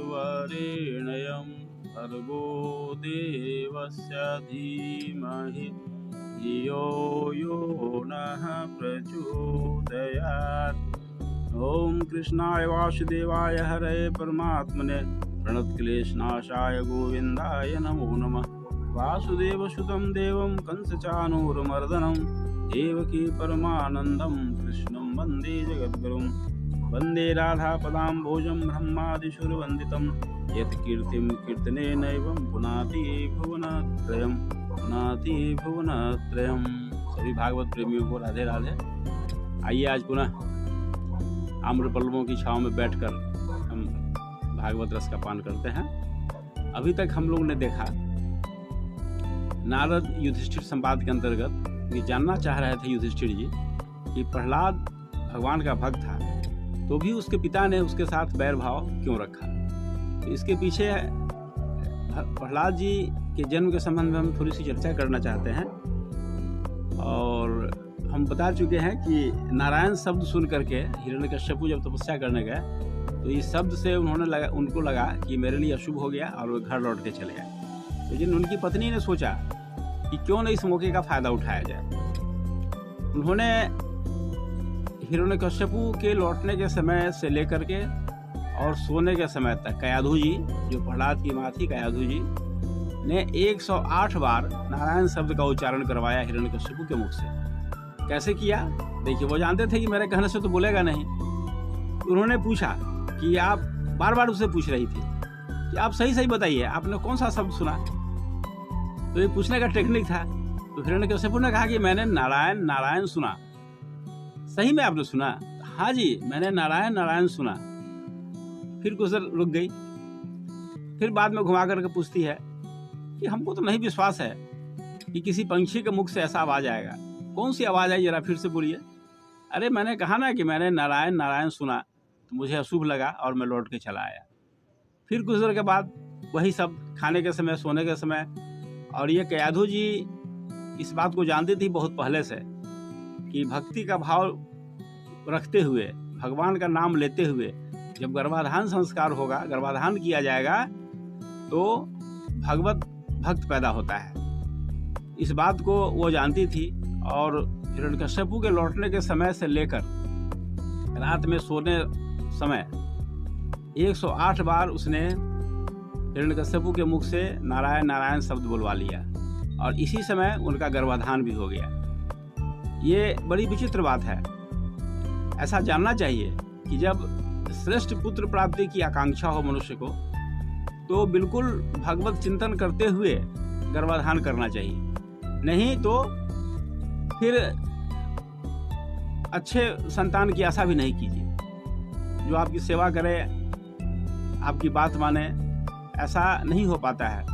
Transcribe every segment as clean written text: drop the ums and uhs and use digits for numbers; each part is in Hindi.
वरेण्यं भर्गो देवस्य धीमहि धियो यो नः प्रचोदयात्। ओम कृष्णाय वासुदेवाय हरे परमात्मने प्रणतक्लेशनाशाय गोविंदाय नमो नमः। वासुदेवसुतं देवं कंसचाणूरमर्दनं देवकी परमानन्दं कृष्णं वन्दे जगद्गुरुं। वन्दे राधापदाम्भोजं ब्रह्मादिशुरवन्दितं यत्कीर्तिं कीर्तनेनैवं पुनाति भुवनत्रयं। सभी भागवत प्रेमियों को राधे राधे। आइए आज पुनः आम्रपल्लवों की छाँव में बैठकर हम भागवत रस का पान करते हैं। अभी तक हम लोग ने देखा नारद युधिष्ठिर संवाद के अंतर्गत ये जानना चाह रहे थे युधिष्ठिर जी कि प्रहलाद भगवान का भक्त था तो भी उसके पिता ने उसके साथ बैर भाव क्यों रखा। तो इसके पीछे प्रहलाद जी के जन्म के संबंध में हम थोड़ी सी चर्चा करना चाहते हैं। और हम बता चुके हैं कि नारायण शब्द सुन करके हिरण्यकश्यपु जब तपस्या करने गए तो इस शब्द से उनको लगा कि मेरे लिए अशुभ हो गया और वो घर लौट के चले गए। लेकिन उनकी पत्नी ने सोचा कि क्यों न इस मौके का फायदा उठाया जाए। उन्होंने हिरण्यकश्यपु के लौटने के समय से लेकर के और सोने के समय तक कयाधु जी, जो प्रहलाद की माँ थी कयाधु जी, ने 108 बार नारायण शब्द का उच्चारण करवाया हिरण्यकश्यपु के मुख से। कैसे किया देखिए, वो जानते थे कि मेरे कहने से तो बोलेगा नहीं। उन्होंने पूछा कि आप बार बार उससे पूछ रही थी कि आप सही सही बताइए आपने कौन सा शब्द सुना। तो ये पूछने का टेक्निक था। तो हिरण्यकश्यपु ने कहा कि मैंने नारायण नारायण सुना। सही में आपने सुना? हाँ जी, मैंने नारायण नारायण सुना। फिर कुछ देर रुक गई, फिर बाद में घुमा करके पूछती है कि हमको तो नहीं विश्वास है कि किसी पंछी के मुख से ऐसा आवाज आएगा। कौन सी आवाज आई, जरा फिर से बोलिए। अरे मैंने कहा ना कि मैंने नारायण नारायण सुना तो मुझे अशुभ लगा और मैं लौट के चला आया। फिर कुछ देर के बाद वही सब खाने के समय, सोने के समय। और ये कयाधु जी इस बात को जानती थी बहुत पहले से कि भक्ति का भाव रखते हुए, भगवान का नाम लेते हुए जब गर्भाधान संस्कार होगा, गर्भाधान किया जाएगा तो भगवत भक्त पैदा होता है। इस बात को वो जानती थी। और हिरण्यकश्यपु के लौटने के समय से लेकर रात में सोने समय 108 बार उसने हिरण्यकश्यपु के मुख से नारायण नारायण शब्द बुलवा लिया और इसी समय उनका गर्भाधान भी हो गया। ये बड़ी विचित्र बात है। ऐसा जानना चाहिए कि जब श्रेष्ठ पुत्र प्राप्ति की आकांक्षा हो मनुष्य को तो बिल्कुल भगवत चिंतन करते हुए गर्भाधान करना चाहिए, नहीं तो फिर अच्छे संतान की आशा भी नहीं कीजिए, जो आपकी सेवा करे, आपकी बात माने। ऐसा नहीं हो पाता है।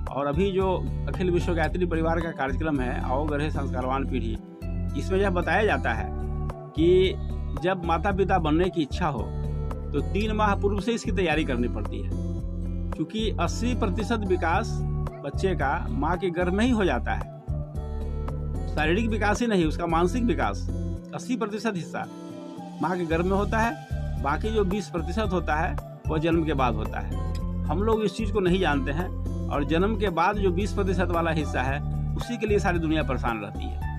और अभी जो अखिल विश्व गायत्री परिवार का कार्यक्रम है आओ गढ़े संस्कारवान पीढ़ी, इसमें यह बताया जाता है कि जब माता पिता बनने की इच्छा हो तो 3 माह पूर्व से इसकी तैयारी करनी पड़ती है, क्योंकि 80% विकास बच्चे का माँ के गर्भ में ही हो जाता है। शारीरिक विकास ही नहीं, उसका मानसिक विकास 80% हिस्सा माँ के गर्भ में होता है। बाकी जो 20% होता है वह जन्म के बाद होता है। हम लोग इस चीज़ को नहीं जानते हैं और जन्म के बाद जो 20% वाला हिस्सा है उसी के लिए सारी दुनिया परेशान रहती है।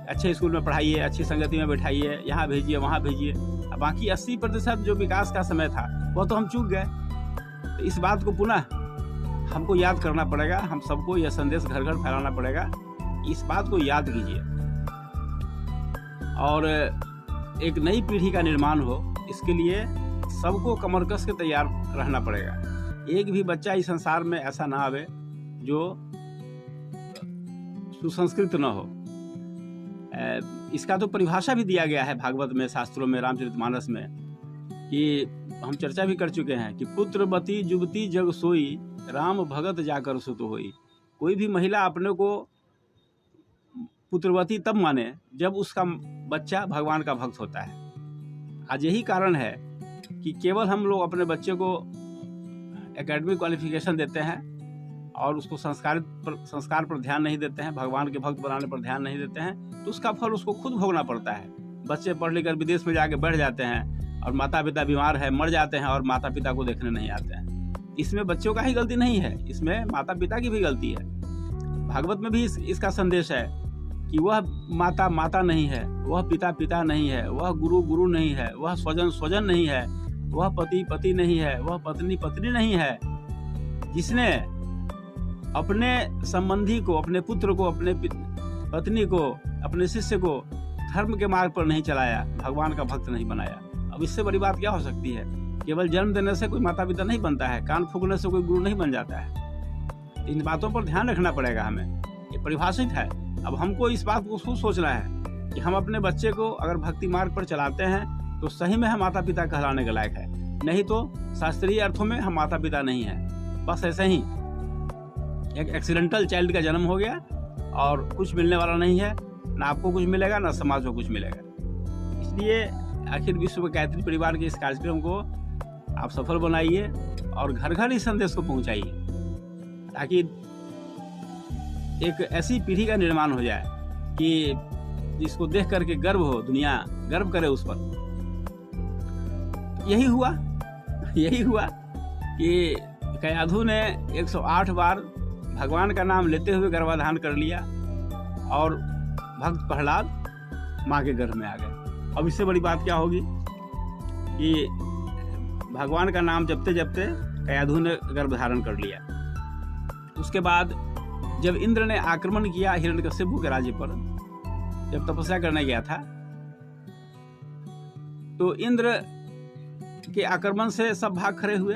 अच्छे स्कूल में पढ़ाइए, अच्छी संगति में बैठाइए, यहाँ भेजिए वहाँ भेजिए। बाकी 80% जो विकास का समय था वह तो हम चूक गए। तो इस बात को पुनः हमको याद करना पड़ेगा। हम सबको यह संदेश घर घर फैलाना पड़ेगा। इस बात को याद कीजिए और एक नई पीढ़ी का निर्माण हो, इसके लिए सबको कमर कस के तैयार रहना पड़ेगा। एक भी बच्चा इस संसार में ऐसा ना आवे जो सुसंस्कृत न हो। इसका तो परिभाषा भी दिया गया है भागवत में, शास्त्रों में, रामचरितमानस में, कि हम चर्चा भी कर चुके हैं कि पुत्रवती जुवती जग सोई, राम भगत जाकर सुत होई। कोई भी महिला अपने को पुत्रवती तब माने जब उसका बच्चा भगवान का भक्त होता है। आज यही कारण है कि केवल हम लोग अपने बच्चे को एकेडमिक क्वालिफिकेशन देते हैं और उसको संस्कार पर ध्यान नहीं देते हैं, भगवान के भक्त बनाने पर ध्यान नहीं देते हैं, तो उसका फल उसको खुद भोगना पड़ता है। बच्चे पढ़ लिख कर विदेश में जाके बैठ जाते हैं और माता पिता बीमार है, मर जाते हैं और माता पिता को देखने नहीं आते हैं। इसमें बच्चों का ही गलती नहीं है, इसमें माता पिता की भी गलती है। भागवत में भी इसका संदेश है कि वह माता माता नहीं है, वह पिता पिता नहीं है, वह गुरु गुरु नहीं है, वह स्वजन स्वजन नहीं है, वह पति पति नहीं है, वह पत्नी पत्नी नहीं है। जिसने अपने संबंधी को, अपने पुत्र को, अपने पत्नी को, अपने शिष्य को धर्म के मार्ग पर नहीं चलाया, भगवान का भक्त नहीं बनाया। अब इससे बड़ी बात क्या हो सकती है? केवल जन्म देने से कोई माता पिता नहीं बनता है, कान फूंकने से कोई गुरु नहीं बन जाता है। इन बातों पर ध्यान रखना पड़ेगा हमें, ये परिभाषित है। अब हमको इस बात को खूब सोचना है कि हम अपने बच्चे को अगर भक्ति मार्ग पर चलाते हैं तो सही में हम माता पिता कहलाने के लायक है, नहीं तो शास्त्रीय अर्थों में हम माता पिता नहीं है। बस ऐसे ही एक एक्सीडेंटल चाइल्ड का जन्म हो गया और कुछ मिलने वाला नहीं है, ना आपको कुछ मिलेगा ना समाज को कुछ मिलेगा। इसलिए अखिल विश्व गायत्री परिवार के इस कार्यक्रम को आप सफल बनाइए और घर घर इस संदेश को पहुंचाइए, ताकि एक ऐसी पीढ़ी का निर्माण हो जाए कि जिसको देख करके गर्व हो, दुनिया गर्व करे उस पर। यही हुआ कि कयाधु ने 108 बार भगवान का नाम लेते हुए गर्भाधान कर लिया और भक्त प्रहलाद माँ के गर्भ में आ गए। अब इससे बड़ी बात क्या होगी कि भगवान का नाम जपते जपते कयाधु ने गर्भ धारण कर लिया। उसके बाद जब इंद्र ने आक्रमण किया हिरण्यकशिपु के राज्य पर, जब तपस्या करने गया था, तो इंद्र के आक्रमण से सब भाग खड़े हुए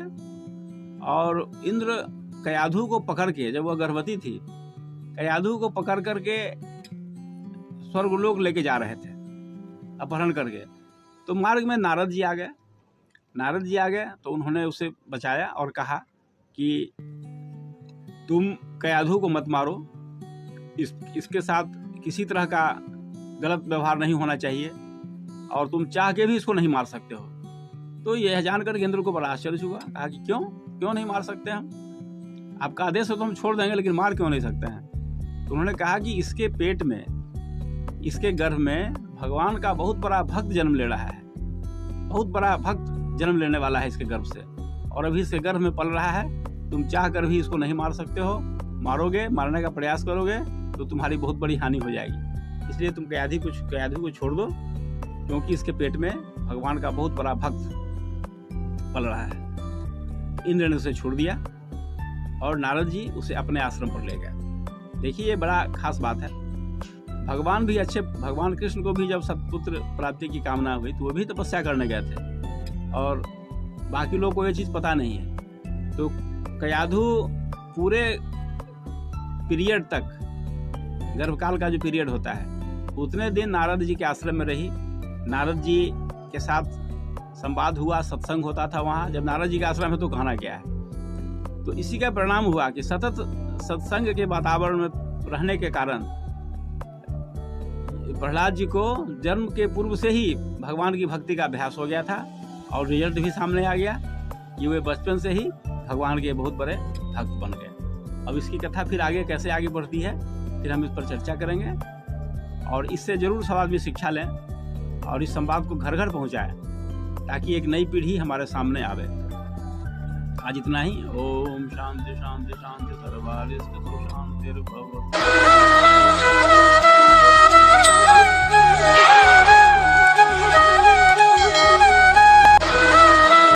और इंद्र कयाधु को पकड़ के, जब वह गर्भवती थी, कयाधु को पकड़ करके स्वर्गलोक लेके जा रहे थे अपहरण करके। तो मार्ग में नारद जी आ गए तो उन्होंने उसे बचाया और कहा कि तुम कयाधु को मत मारो, इसके साथ किसी तरह का गलत व्यवहार नहीं होना चाहिए और तुम चाह के भी इसको नहीं मार सकते हो। तो यह जानकर इंद्र को बड़ा आश्चर्य हुआ, कहा कि क्यों नहीं मार सकते हम? आपका आदेश हो तो हम छोड़ देंगे, लेकिन मार क्यों नहीं सकते हैं? तो उन्होंने कहा कि इसके पेट में, इसके गर्भ में भगवान का बहुत बड़ा भक्त जन्म ले रहा है, बहुत बड़ा भक्त जन्म लेने वाला है इसके गर्भ से, और अभी इसके गर्भ में पल रहा है। तुम चाह कर भी इसको नहीं मार सकते हो, मारोगे, मारने का प्रयास करोगे तो तुम्हारी बहुत बड़ी हानि हो जाएगी। इसलिए तुम कयाधु को छोड़ दो, क्योंकि इसके पेट में भगवान का बहुत बड़ा भक्त पल रहा है। इंद्र ने उसे छोड़ दिया और नारद जी उसे अपने आश्रम पर ले गए। देखिए, ये बड़ा खास बात है। भगवान कृष्ण को भी जब सत्पुत्र प्राप्ति की कामना हुई तो वो भी तपस्या करने गए थे और बाकी लोगों को ये चीज़ पता नहीं है। तो कयाधु पूरे पीरियड तक, गर्भकाल का जो पीरियड होता है, उतने दिन नारद जी के आश्रम में रही। नारद जी के साथ संवाद हुआ, सत्संग होता था वहाँ। जब नारद जी का आश्रम है तो कहना क्या है? तो इसी का परिणाम हुआ कि सतत सत्संग के वातावरण में रहने के कारण प्रहलाद जी को जन्म के पूर्व से ही भगवान की भक्ति का अभ्यास हो गया था और रिजल्ट भी सामने आ गया कि वे बचपन से ही भगवान के बहुत बड़े भक्त बन गए। अब इसकी कथा फिर आगे कैसे आगे बढ़ती है, फिर हम इस पर चर्चा करेंगे और इससे जरूर समाज में शिक्षा लें और इस संवाद को घर घर पहुंचाएं, ताकि एक नई पीढ़ी हमारे सामने आवे। आज इतना ही। ओम शांति शांति शांति सर्वभूतेषु शांतिर्भवतु।